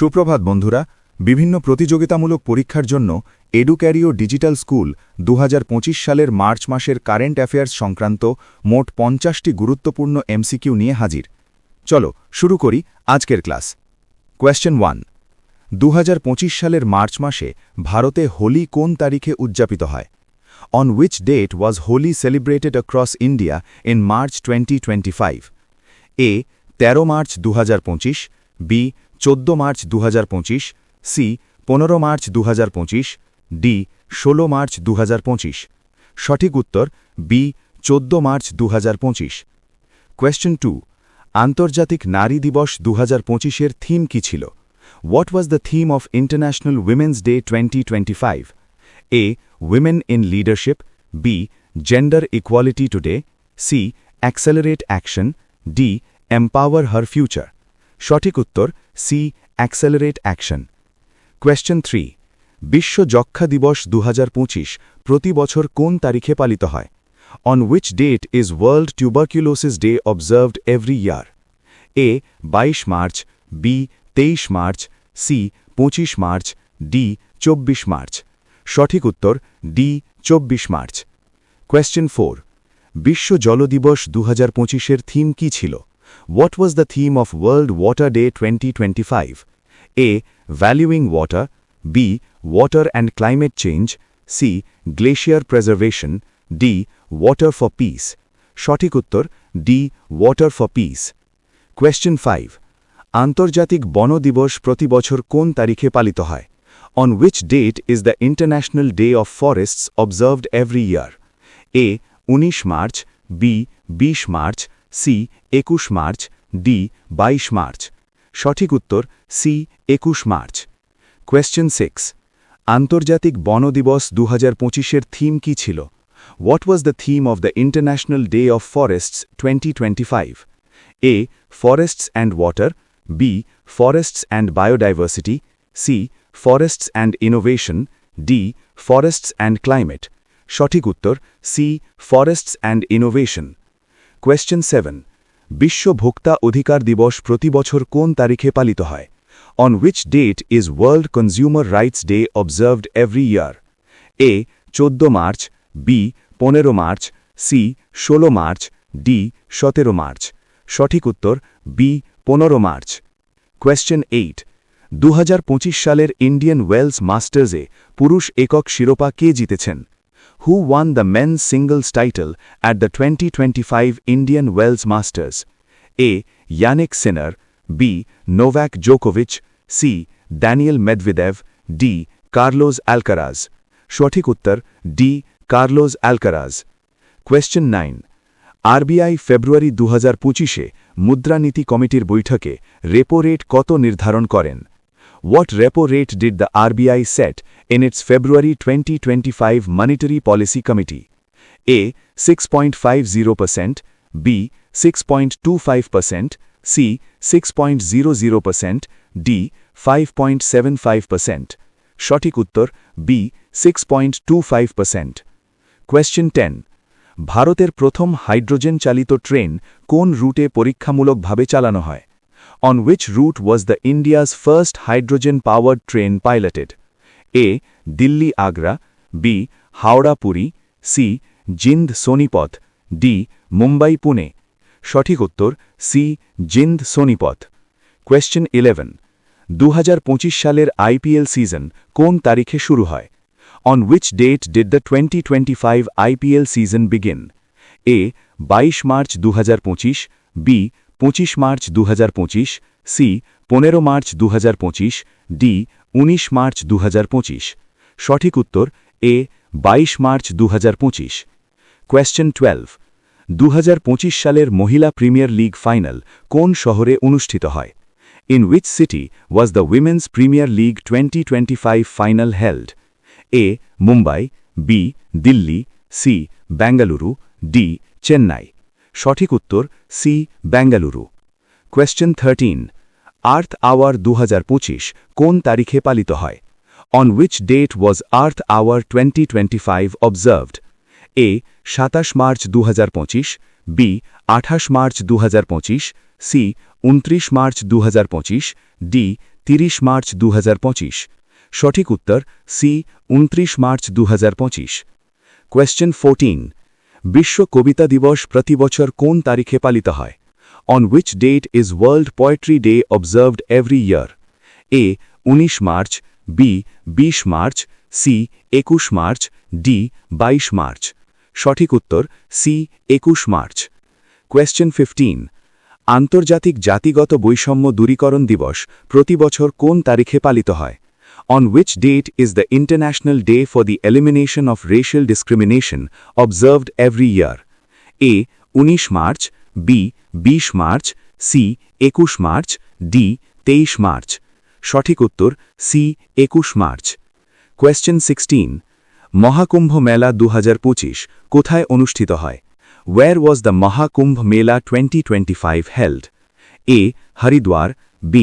সুপ্রভাত বন্ধুরা, বিভিন্ন প্রতিযোগিতামূলক পরীক্ষার জন্য এডুক্যারিও ডিজিটাল স্কুল 2025 সালের মার্চ মাসের কারেন্ট অ্যাফেয়ার্স সংক্রান্ত মোট 50টি গুরুত্বপূর্ণ এমসিকিউ নিয়ে হাজির। চলো শুরু করি আজকের ক্লাস। কোয়েশ্চেন 1। 2025 সালের মার্চ মাসে ভারতে হোলি কোন তারিখে উদযাপিত হয়? On which date was Holi celebrated across India in March 2025? A. 13 March 2025, B. 14 March 2025, C. 15 March 2025, D. 16 March 2025। সঠিক উত্তর B. 14 মার্চ 2025। কোয়েশ্চেন 2। আন্তর্জাতিক নারী দিবস 2025-এর থিম কী ছিল? What was the theme of International Women's Day 2025? A. Women in Leadership, B. Gender Equality Today, C. Accelerate Action, D. Empower Her Future। সঠিক উত্তর C. Accelerate Action। Question 3। বিশ্ব যক্ষ্মা দিবস 2025 প্রতি বছর কোন তারিখে পালিত হয়? On which date is World Tuberculosis Day observed every year? A. 22 March, B. 23 March, C. 25 March, D. 24 March. সঠিক উত্তর D. 24 মার্চ। কোয়েশ্চেন 4। বিশ্ব জল দিবস 2025-এর থিম কী ছিল? What was the theme of World Water Day 2025? A. Valuing Water, B. Water and Climate Change, C. Glacier Preservation, D. Water for Peace। সঠিক উত্তর D. Water for Peace। Question 5। আন্তর্জাতিক বন দিবস প্রতি বছর কোন তারিখে পালিত হয়? On which date is the International Day of Forests observed every year? A. 19 March, B. 20 March, C. 21 March, D. 22 March. সঠিক উত্তর C. 21 মার্চ। কোয়েশ্চেন 6। আন্তর্জাতিক বন দিবস 2025-এর থিম কী ছিল? What was the theme of the International Day of Forests 2025? A. Forests and Water, B. Forests and Biodiversity, C. Forests and Innovation, D. Forests and Climate। সঠিক উত্তর C. Forests and Innovation। Question 7। বিশ্ব ভোক্তা অধিকার দিবস প্রতি বছর কোন তারিখে পালিত হয়? On which date is World Consumer Rights Day observed every year? A. 14 March, B. 15 March, C. 16 March, D. 17 March. সঠিক উত্তর B. 15 মার্চ। কোয়েশ্চেন 8। 2025 সালের ইন্ডিয়ান ওয়েলস মাস্টার্সে পুরুষ একক শিরোপা কে জিতেছেন? Who won the men's singles title at the 2025 Indian Wells Masters? A. Yannick Sinner, B. Novak Djokovic, C. Daniel Medvedev, D. Carlos Alcaraz। সঠিক উত্তর D. Carlos Alcaraz। Question 9। RBI ফেব্রুয়ারি 2025-এ মুদ্রানীতি কমিটির বৈঠকে রেপো রেট কত নির্ধারণ করেন? What repo rate did the RBI set in its February 2025 Monetary Policy Committee? A. 6.50%, B. 6.25%, C. 6.00%, D. 5.75%। সঠিক উত্তর B. 6.25%। কোয়েশ্চেন 10। ভারতের প্রথম হাইড্রোজেন চালিত ট্রেন কোন রুটে পরীক্ষামূলকভাবে চালানো হয়? On which route was the India's first hydrogen-powered train piloted? A. Delhi Agra, B. Howrah Puri, C. Jind Sonipat, D. Mumbai Pune। সঠিক উত্তর C. Jind Sonipat। কোয়েশ্চেন 11। 2025 সালের IPL সিজন কোন তারিখে শুরু হয়? On which date did the 2025 IPL season begin? A. 22 March 2025, B. 25 March 2025, C. 15 March 2025, D. 19 March 2025। সঠিক উত্তর A. 22 March 2025। Question 12। 2025 সালের মহিলা প্রিমিয়ার লিগ ফাইনাল কোন শহরে অনুষ্ঠিত হয়? In which city was the Women's Premier League 2025 final held? A. Mumbai, B. Delhi, C. Bengaluru, D. Chennai। সঠিক উত্তর C. বেঙ্গালুরু। কোয়েশ্চেন 13। আর্থ আওয়ার 2025 কোন তারিখে পালিত হয়? On which date was Earth Hour 2025 observed? A. 27 March 2025, B. 28 March 2025, C. 29 March 2025, D. 30 March 2025 সঠিক উত্তর C 29 March 2025 question 14 বিশ্ব কবিতা দিবস প্রতি বছর কোন তারিখে পালিত হয় On which date is World Poetry Day observed every year? A. 19 March B. 20 March C. 21 March D. 22 March সঠিক উত্তর C. 21 মার্চ কোয়েশ্চেন 15 আন্তর্জাতিক জাতিগত বৈষম্য দূরীকরণ দিবস প্রতি বছর কোন তারিখে পালিত হয় On which date is the International Day for the Elimination of Racial Discrimination observed every year? A. 19 March B. 20 March C. 21 March D. 23 March সঠিক উত্তর C. 21 মার্চ কোয়েশ্চেন 16 মহাকুম্ভ মেলা 2025 কোথায় অনুষ্ঠিত হয় Where was the Mahakumbh Mela 2025 held? A. Haridwar B.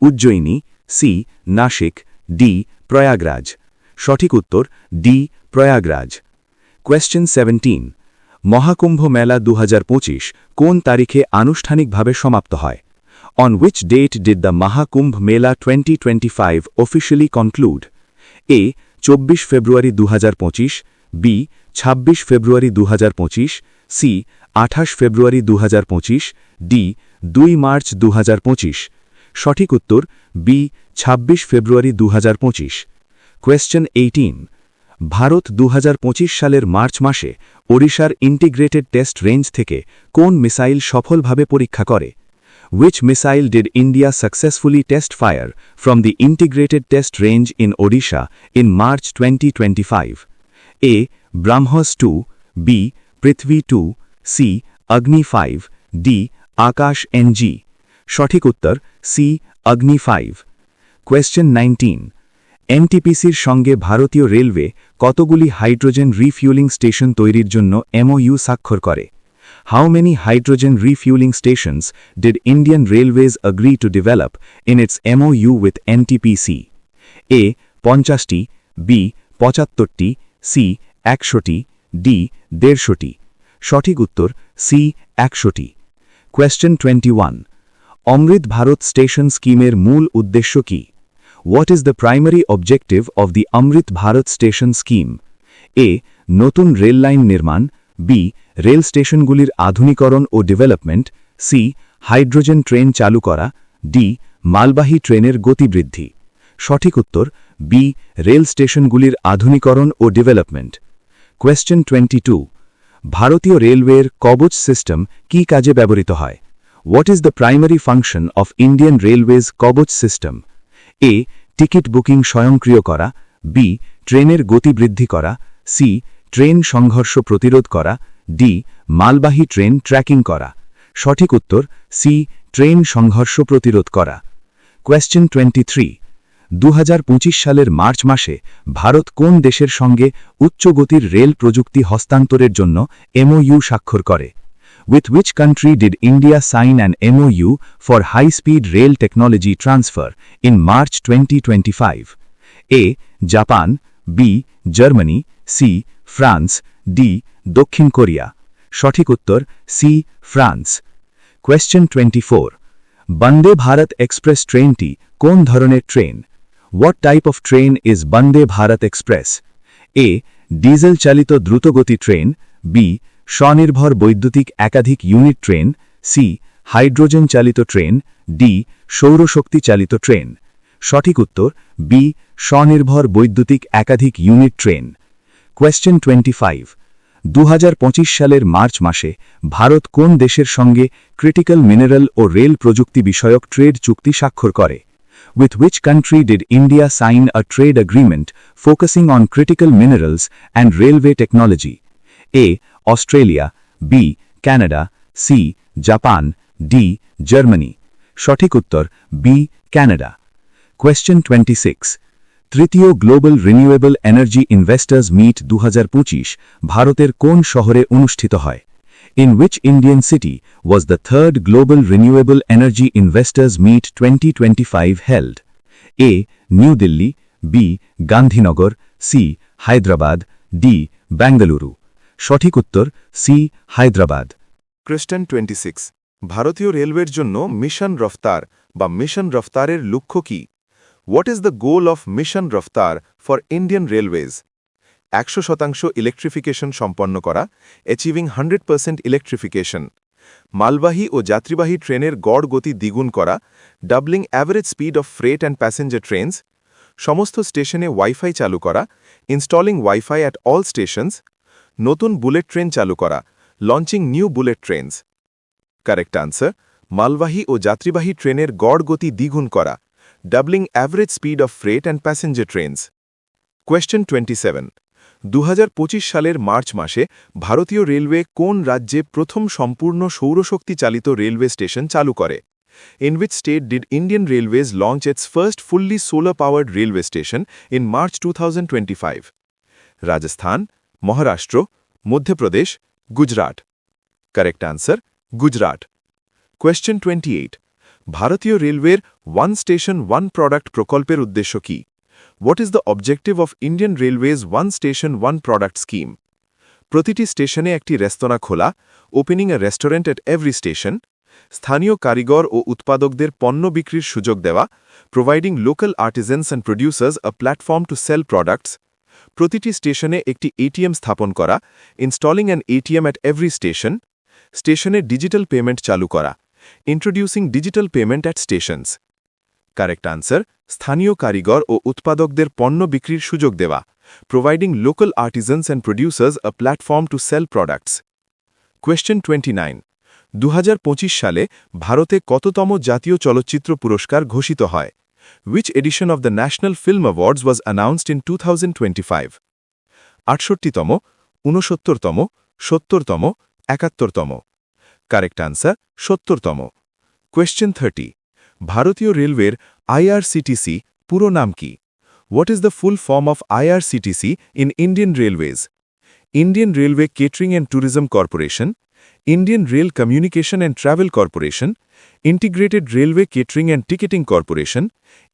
Ujjaini C. Nashik D. Prayagraj সঠিক উত্তর D. Prayagraj question 17 Maha Kumbh মেলা 2025 কোন তারিখে আনুষ্ঠানিকভাবে সমাপ্ত হয় On which date did the Mahakumbh Mela 2025 officially conclude? A. 24 February 2025 B. 26 February 2025 C. 28 February 2025 D. 2 March 2025 সঠিক উত্তর B. 26 ফেব্রুয়ারি 2025 কোয়েশ্চেন 18 ভারত 2025 সালের মার্চ মাসে ওড়িশার ইন্টিগ্রেটেড টেস্ট রেঞ্জ থেকে কোন মিসাইল সফলভাবে পরীক্ষা করে Which missile did India successfully test fire from the integrated test range in Odisha in March 2025? A. BrahMos 2 B. Prithvi 2 C. Agni 5 D. Akash NG সঠিক উত্তর C. Agni 5 কোয়েশ্চেন 19 এনটিপিসির সঙ্গে ভারতীয় railway কতগুলি হাইড্রোজেন রিফিউলিং স্টেশন তৈরির জন্য MOU স্বাক্ষর করে How many hydrogen refueling stations did Indian Railways agree to develop in its MOU with NTPC? A. 50টি B. 75টি C. 100টি D. 150টি সঠিক উত্তর C. 100টি কোয়েশ্চেন 21 অমৃত ভারত স্টেশন স্কিমের মূল উদ্দেশ্য কি What is the primary objective of the Amrit Bharat Station Scheme? A. নতুন rail line নির্মাণ B. Rail স্টেশনগুলির আধুনিকরণ ও development C. Hydrogen train চালু করা D. মালবাহী ট্রেনের গতি বৃদ্ধি সঠিক উত্তর B. রেল স্টেশনগুলির আধুনিকরণ ও ডেভেলপমেন্ট কোয়েশ্চেন 22 ভারতীয় রেলওয়ের কবচ সিস্টেম কি কাজে ব্যবহৃত হয় What is the primary function of Indian Railways কবচ সিস্টেম A. টিকিট বুকিং স্বয়ংক্রিয় করা B. ট্রেনের গতি বৃদ্ধি করা C. ট্রেন সংঘর্ষ প্রতিরোধ করা D. মালবাহী ট্রেন ট্র্যাকিং করা সঠিক উত্তর C. ট্রেন সংঘর্ষ প্রতিরোধ করা কোয়েশ্চেন 23 2025 সালের মার্চ মাসে ভারত কোন দেশের সঙ্গে উচ্চগতির রেল প্রযুক্তি হস্তান্তরের জন্য MOU স্বাক্ষর করে With which country did India sign an MOU for high-speed rail technology transfer in March 2025? A. Japan B. Germany C. France D. দক্ষিণ কোরিয়া সঠিক উত্তর C. France question 24 Vande Bharat express ট্রেনটি কোন ধরনের train What type of train is Bande Bharat Express? A. Diesel চালিত দ্রুতগতি train B. স্বনির্ভর বৈদ্যুতিক একাধিক ইউনিট ট্রেন C. হাইড্রোজেন চালিত ট্রেন D. সৌরশক্তি চালিত ট্রেন সঠিক উত্তর B. স্বনির্ভর বৈদ্যুতিক একাধিক ইউনিট ট্রেন কোয়েশ্চেন 25 2025 সালের মার্চ মাসে ভারত কোন দেশের সঙ্গে ক্রিটিক্যাল মিনারেল ও রেল প্রযুক্তি বিষয়ক ট্রেড চুক্তি স্বাক্ষর করে With which country did India sign a trade agreement focusing on critical minerals and railway technology? A. Australia B. Canada C. Japan D. Germany সঠিক উত্তর B. Canada Question 26 তৃতীয় global renewable energy investors meet 2025 ভারতের কোন শহরে অনুষ্ঠিত হয় In which Indian city was the third Global Renewable Energy Investors Meet 2025 held? A. New Delhi B. Gandhinagar C. Hyderabad D. Bengaluru সঠিক উত্তর C. Hyderabad কোয়েশ্চেন 26 ভারতীয় রেলওয়ের জন্য মিশন রফতার বা মিশন রফতারের লক্ষ্য কি What is the goal of Mission Raftar for Indian Railways? 100% electrification সম্পন্ন করা, অ্যাচিভিং 100% ইলেকট্রিফিকেশন, মালবাহী ও যাত্রীবাহী ট্রেনের গড় গতি দ্বিগুণ করা, doubling average speed of freight and passenger trains, সমস্ত স্টেশনে ওয়াইফাই চালু করা, installing wifi at all stations, নতুন বুলেট ট্রেন চালু করা, launching new bullet trains. Correct answer, মালবাহী ও যাত্রীবাহী ট্রেনের গড় গতি দ্বিগুণ করা, doubling average speed of freight and passenger trains. Question 27 2025 সালের মার্চ মাসে ভারতীয় রেলওয়ে কোন রাজ্যে প্রথম সম্পূর্ণ সৌরশক্তি চালিত রেলওয়ে স্টেশন চালু করে? In which state did Indian Railways launch its first fully solar-powered railway station in March 2025? Rajasthan, Maharashtra, Madhya Pradesh, Gujarat. Correct answer, Gujarat. Question 28. ভারতীয় রেলওয়ের ওয়ান স্টেশন ওয়ান প্রোডাক্ট প্রকল্পের উদ্দেশ্য কি? What is the objective of Indian Railways One Station One Product Scheme? প্রতিটি স্টেশনে একটি রেস্তোরাঁ খোলা, opening a restaurant at every station, স্থানীয় কারিগর ও উৎপাদকদের পণ্য বিক্রির সুযোগ দেওয়া, providing local artisans and producers a platform to sell products, প্রতিটি স্টেশনে একটি এটিএম স্থাপন করা, installing an ATM at every station, স্টেশনে ডিজিটাল পেমেন্ট চালু করা, introducing digital payment at stations. Correct answer, স্থানীয় কারিগর ও উৎপাদকদের পণ্য বিক্রির সুযোগ দেওয়া, providing local artisans and producers a platform to sell products. Question 29 2025 সালে ভারতে কততম জাতীয় চলচ্চিত্র পুরস্কার ঘোষিত হয়? Which edition of the National Film Awards was announced in 2025? 68তম, 69তম, 70তম, 71তম। কারেক্ট আনসার, 70তম। কোয়েশ্চেন 30 ভারতীয় রেলওয়ের আইআরসিটিসি পুরো নাম কি? What is the full form of IRCTC in Indian Railways? Indian Railway Catering and Tourism Corporation, Indian Rail Communication and Travel Corporation, Integrated Railway Catering and Ticketing Corporation,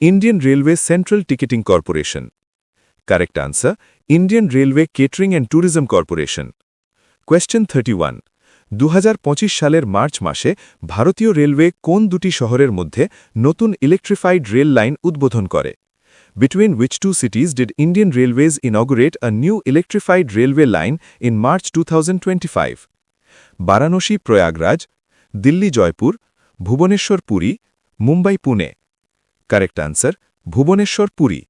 Indian Railway Central Ticketing Corporation. Correct answer, Indian Railway Catering and Tourism Corporation. Question 31 2025 সালের March মাসে ভারতীয় railway কোন দুটি শহরের মধ্যে নতুন electrified rail line উদ্বোধন করে? Between which two cities did Indian Railways inaugurate a new electrified railway line in March 2025? Varanasi Prayagraj, Delhi Jaipur, Bhubaneswar Puri, Mumbai Pune. Correct answer, Bhubaneswar Puri.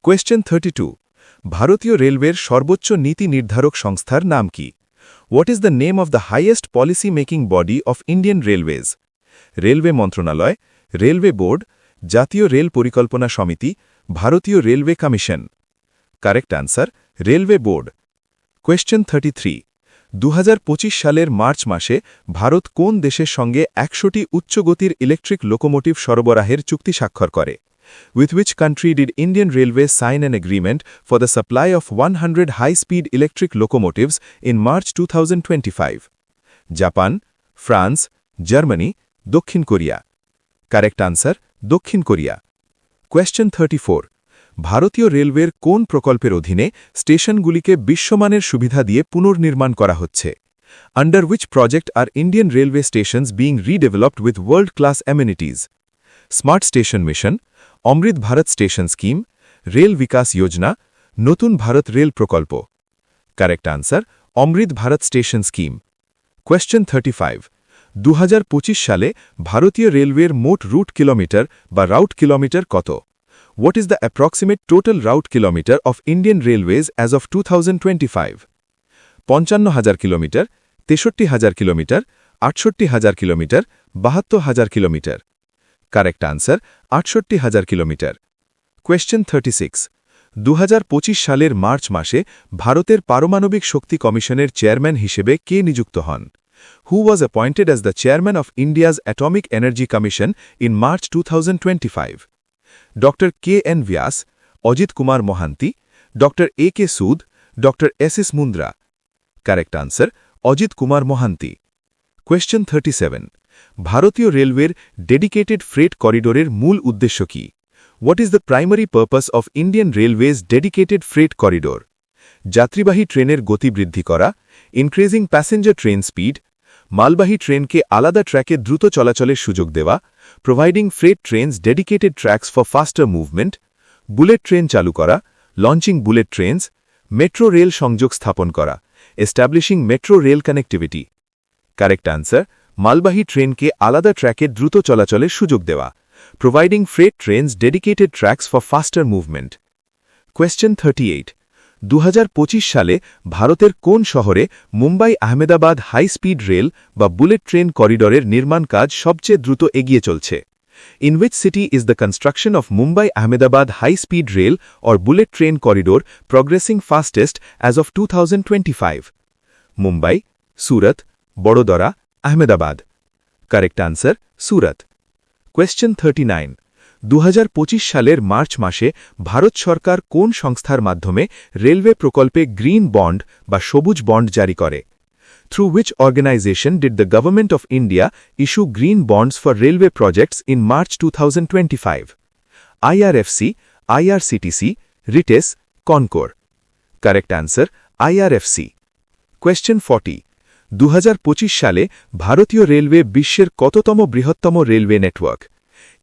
Question 32 ভারতীয় রেলওয়ের সর্বোচ্চ নীতি নির্ধারক সংস্থার নাম কি? What is the name of the highest policy-making body of Indian Railways? Railway মন্ত্রণালয়, railway board, জাতীয় রেল পরিকল্পনা সমিতি, ভারতীয় railway commission. Correct answer, railway board. Question 33 2025 সালের মার্চ মাসে ভারত কোন দেশের সঙ্গে 100টি উচ্চগতির ইলেকট্রিক লোকোমোটিভ সরবরাহের চুক্তি স্বাক্ষর করে? With which country did Indian Railways sign an agreement for the supply of 100 high-speed electric locomotives in March 2025? Japan, France, Germany, দক্ষিণ কোরিয়া। কারেক্ট আনসার, দক্ষিণ কোরিয়া। কোয়েশ্চেন 34 ভারতীয় রেলওয়ের কোন প্রকল্পের অধীনে স্টেশনগুলিকে বিশ্বমানের সুবিধা দিয়ে পুনর্নির্মাণ করা হচ্ছে? Under which project are Indian railway stations being redeveloped with world-class amenities? Smart Station Mission, Amrit Bharat station scheme, rail Vikas Yojana, নতুন ভারত রেল প্রকল্প। কারেক্ট আনসার, অমৃত ভারত স্টেশন স্কিম। কোয়েশ্চেন 35 2025 সালে ভারতীয় রেলওয়ের মোট রুট কিলোমিটার বা রাউট কিলোমিটার কত? What is the approximate total route kilometer of Indian Railways as of 2025? 55,000 kilometre, 63,000 kilometre, 68,000 kilometre, 72,000 kilometre. Correct answer, 68,000 kilometre. Question 36 2025 সালের March মাসে ভারতের পারমাণবিক শক্তি কমিশনের চেয়ারম্যান হিসেবে কে নিযুক্ত হন? Who was appointed as the chairman of India's Atomic Energy Commission in March 2025? Dr. K.N. Vyas, Ajit Kumar Mohanty, Dr. A.K. Sood, Dr. S.S. Mundra. Correct answer, Ajit Kumar Mohanty. Question 37 ভারতীয় রেলওয়ের dedicated freight করিডোরের মূল উদ্দেশ্য কি? What is the primary purpose of Indian Railways dedicated freight corridor? যাত্রীবাহী ট্রেনের গতি বৃদ্ধি করা, increasing passenger train speed, মালবাহী ট্রেনকে আলাদা ট্র্যাকে দ্রুত চলাচলের সুযোগ দেওয়া, providing freight trains dedicated tracks for faster movement, bullet train চালু করা, launching bullet trains, metro rail সংযোগ স্থাপন করা, establishing metro rail connectivity. Correct answer, মালবাহী ট্রেনকে আলাদা ট্র্যাকে দ্রুত চলাচলের সুযোগ দেওয়া, providing freight trains dedicated tracks for faster movement. Question 38 2025 সালে ভারতের কোন শহরে Mumbai Ahmedabad high speed rail বা বুলেট ট্রেন করিডরের নির্মাণ কাজ সবচেয়ে দ্রুত এগিয়ে চলছে? In which city is the construction of Mumbai-Ahmedabad high-speed rail or bullet train corridor progressing fastest as of 2025? Mumbai, Surat, Bododara, Ahmedabad. Correct answer, Surat. Question 39. 2025 সালের March মাসে ভারত সরকার কোন সংস্থার মাধ্যমে রেলওয়ে প্রকল্পে গ্রিন বন্ড বা সবুজ বন্ড জারি করে? Through which organization did the Government of India issue green bonds for railway projects in March 2025? IRFC, IRCTC, RITES, CONCOR. Correct answer, IRFC. Question 40. 2025 সালে ভারতীয় রেলওয়ে বিশ্বের কততম বৃহত্তম railway network?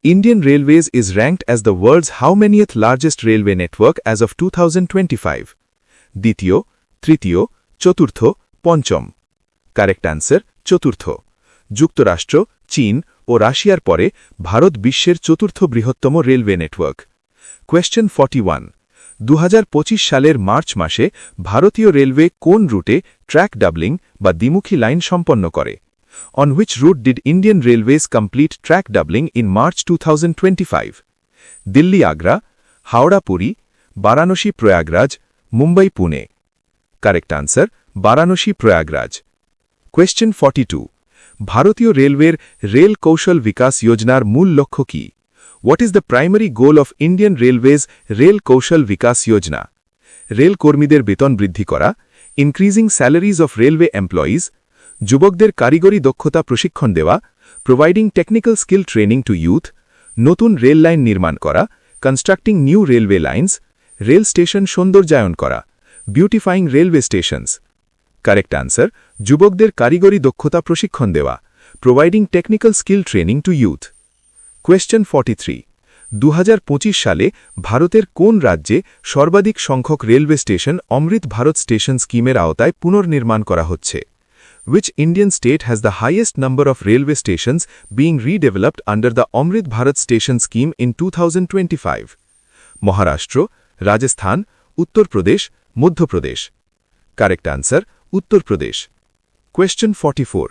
Indian Railways is ranked as the world's how manyth largest railway network as of 2025? দ্বিতীয়, তৃতীয়, চতুর্থ, পঞ্চম। Correct answer, চতুর্থ। যুক্তরাষ্ট্র, চীন ও রাশিয়ার পরে ভারত বিশ্বের চতুর্থ বৃহত্তম রেলওয়ে নেটওয়ার্ক। কোয়েশ্চেন 41. 2025 সালের মার্চ মাসে ভারতীয় রেলওয়ে কোন রুটে ট্র্যাক ডাবলিং বা দ্বিমুখী লাইন সম্পন্ন করে? On which route did Indian Railways complete track doubling in March 2025? Delhi Agra, Howrah Puri, Varanasi Prayagraj, Mumbai Pune. Correct answer, Varanasi Prayagraj. Question 42. ভারতীয় রেলওয়ের রেল কৌশল বিকাশ যোজনার মূল লক্ষ্য কি? What is the primary goal of Indian Railways rail Kaushal Vikas Yojana? Rail কর্মীদের বেতন বৃদ্ধি করা, increasing salaries of railway employees, যুবকদের কারিগরি দক্ষতা প্রশিক্ষণ দেওয়া, providing technical skill training to youth, নতুন রেল লাইন নির্মাণ করা, constructing new railway lines, rail station সৌন্দর্যায়ন করা, beautifying railway stations. Correct answer, যুবকদের কারিগরি দক্ষতা প্রশিক্ষণ দেওয়া, providing technical skill training to youth. Question 43. 2025 সালে ভারতের কোন রাজ্যে সর্বাধিক সংখ্যক রেলওয়ে স্টেশন অমৃত ভারত স্টেশন স্কিমের আওতায় পুনর্নির্মাণ করা হচ্ছে? Which Indian state has the highest number of railway stations being redeveloped under the Amrit Bharat Station Scheme in 2025? Maharashtra, Rajasthan, Uttar Pradesh, Madhya Pradesh. Correct answer, Uttar Pradesh. Question 44.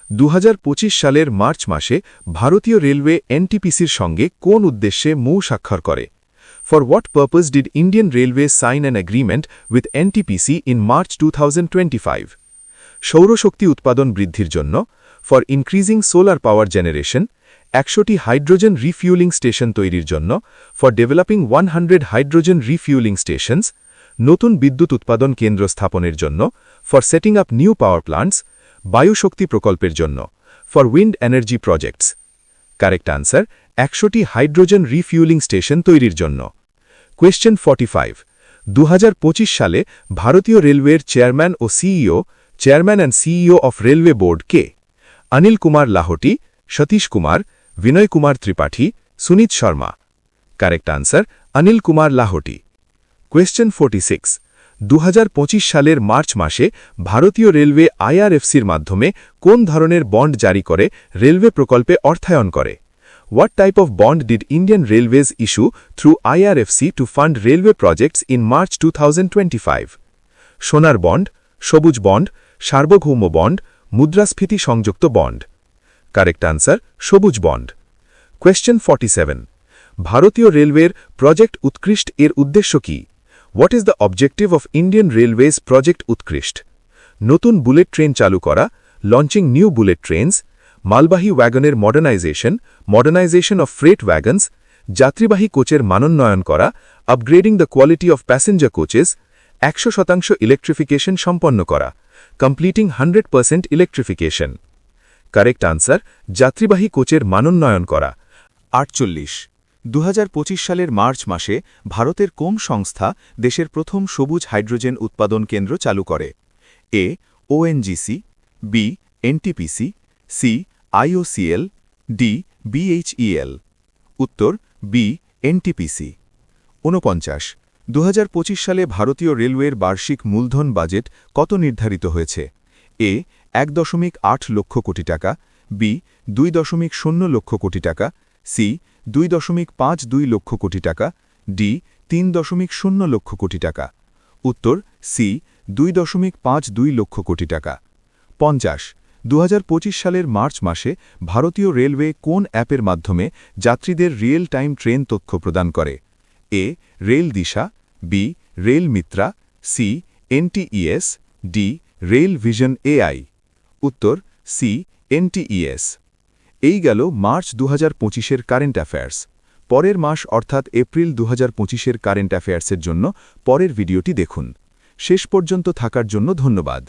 2025 সালের March মাসে ভারতীয় railway এনটিপিসির সঙ্গে কোন উদ্দেশ্যে মৌ স্বাক্ষর করে? For what purpose did Indian Railways sign an agreement with NTPC in March 2025? সৌরশক্তি উৎপাদন বৃদ্ধির জন্য, for increasing solar power generation, 100টি হাইড্রোজেন রিফিউলিং স্টেশন তৈরির জন্য, for developing 100 hydrogen refuelling stations, নতুন বিদ্যুৎ উৎপাদন কেন্দ্র স্থাপনের জন্য, for setting up new power plants, বায়ুশক্তি প্রকল্পের জন্য, for wind energy projects. Correct answer, 100টি হাইড্রোজেন রিফিউলিং স্টেশন তৈরির জন্য। কোয়েশ্চেন 45. 2025 সালে ভারতীয় রেলওয়ের চেয়ারম্যান ও CEO, chairman and CEO of railway board কে? অনিল কুমার লাহোটি, সতীশ কুমার, বিনয় Kumar Tripathi, Sunit Sharma. Correct answer, Anil Kumar Lahoti. Question 46. 2025 সালের মার্চ মাসে ভারতীয় রেলওয়ে আইআরএফসির মাধ্যমে কোন ধরনের বন্ড জারি করে রেলওয়ে প্রকল্পে অর্থায়ন করে? What type of bond did Indian Railways issue through IRFC to fund railway projects in March 2025? সোনার বন্ড, সবুজ বন্ড, সার্বভৌম বন্ড, মুদ্রাস্ফীতি সংযুক্ত বন্ড। কারেক্ট আনসার, সবুজ বন্ড। কোয়েশ্চেন 47. ভারতীয় রেলওয়ের প্রজেক্ট উৎকৃষ্ট এর উদ্দেশ্য কি? What is the objective of Indian Railways Project উৎকৃষ্ট? নতুন বুলেট ট্রেন চালু করা, লঞ্চিং নিউ বুলেট ট্রেনস, মালবাহী ওয়াগনের মডার্নাইজেশন অফ ফ্রেট ওয়াগনস, যাত্রীবাহী কোচের মানোন্নয়ন করা, upgrading the quality of passenger coaches, 100% electrification সম্পন্ন করা, কমপ্লিটিং 100% ইলেকট্রিফিকেশন। কারেক্ট আনসার, যাত্রীবাহী কোচের মানোন্নয়ন করা। 48. 2025 সালের মার্চ মাসে ভারতের কোন সংস্থা দেশের প্রথম সবুজ হাইড্রোজেন উৎপাদন কেন্দ্র চালু করে? A. ONGC, B. NTPC, C IOCL, D BHEL. উত্তর বি এনটিপিসি। ৪৯ ২০২৫ সালে ভারতীয় রেলওয়ের বার্ষিক মূলধন বাজেট কত নির্ধারিত হয়েছে? এ ১.৮ লক্ষ কোটি টাকা, বি ২.০ লক্ষ কোটি টাকা, সি ২.৫২ লক্ষ কোটি টাকা, ডি ৩.০ লক্ষ কোটি টাকা। উত্তর সি ২.৫২ লক্ষ কোটি টাকা। ৫০ ২০২৫ সালের মার্চ মাসে ভারতীয় রেলওয়ে কোন অ্যাপের মাধ্যমে যাত্রীদের রিয়েল টাইম ট্রেন তথ্য প্রদান করে? A rail Disha, B rail Mitra, C NTES, D rail vision AI. উত্তর সি এনটিইএস। এই গেল মার্চ ২০২৫-এর কারেন্ট অ্যাফেয়ার্স। পরের মাস অর্থাৎ এপ্রিল ২০২৫-এর কারেন্ট অ্যাফেয়ার্সের জন্য পরের ভিডিওটি দেখুন। শেষ পর্যন্ত থাকার জন্য ধন্যবাদ।